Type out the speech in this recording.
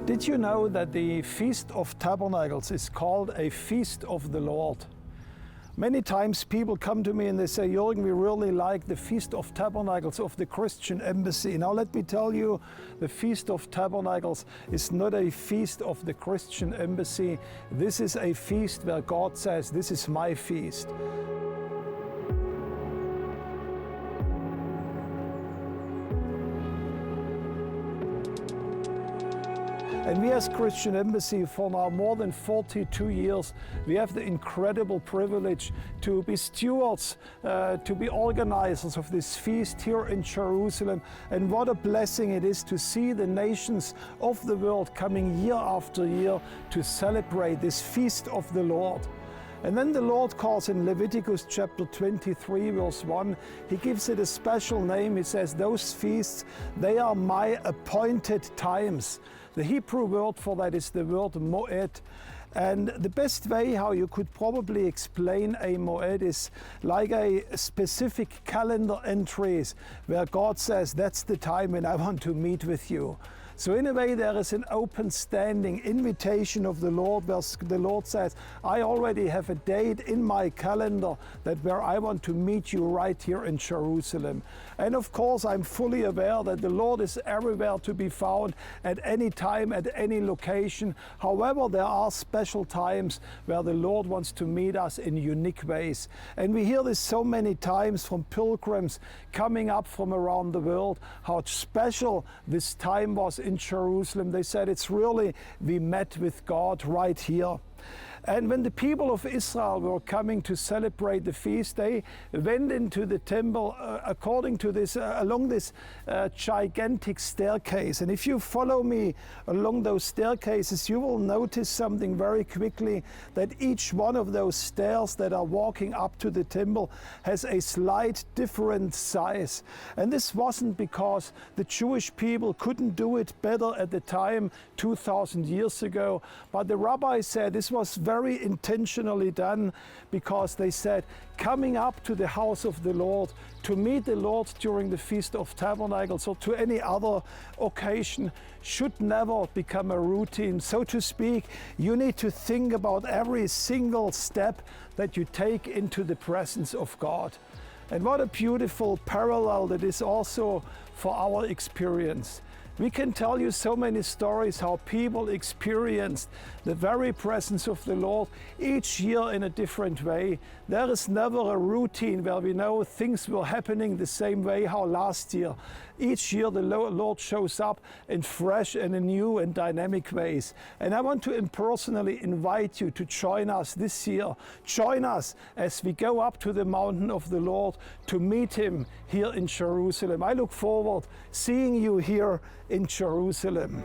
Did you know that the Feast of Tabernacles is called a Feast of the Lord? Many times people come to me and they say, Jürgen, we really like the Feast of Tabernacles of the Christian Embassy. Now let me tell you, the Feast of Tabernacles is not a feast of the Christian Embassy. This is a feast where God says, this is my feast. And we as Christian Embassy, for now more than 42 years, we have the incredible privilege to be stewards, to be organizers of this feast here in Jerusalem. And what a blessing it is to see the nations of the world coming year after year to celebrate this feast of the Lord. And then the Lord calls in Leviticus chapter 23, verse 1, He gives it a special name. He says, those feasts, they are my appointed times. The Hebrew word for that is the word Moed. And the best way how you could probably explain a Moed is like a specific calendar entries where God says, that's the time when I want to meet with you. So in a way there is an open standing invitation of the Lord where the Lord says, I already have a date in my calendar that where I want to meet you right here in Jerusalem. And of course I'm fully aware that the Lord is everywhere to be found at any time, at any location. However, there are special times where the Lord wants to meet us in unique ways. And we hear this so many times from pilgrims coming up from around the world, how special this time was in Jerusalem. They said it's really, we met with God right here. And when the people of Israel were coming to celebrate the feast, they went into the temple according to this, along this gigantic staircase. And if you follow me along those staircases, you will notice something very quickly, that each one of those stairs that are walking up to the temple has a slight different size. And this wasn't because the Jewish people couldn't do it better at the time 2,000 years ago, but the rabbi said this was very intentionally done because they said coming up to the house of the Lord to meet the Lord during the Feast of Tabernacles or to any other occasion should never become a routine. So to speak, you need to think about every single step that you take into the presence of God. And what a beautiful parallel that is also for our experience. We can tell you so many stories how people experienced the very presence of the Lord each year in a different way. There is never a routine where we know things were happening the same way how last year. Each year the Lord shows up in fresh and in new and dynamic ways. And I want to personally invite you to join us this year. Join us as we go up to the mountain of the Lord to meet Him here in Jerusalem. I look forward seeing you here in Jerusalem.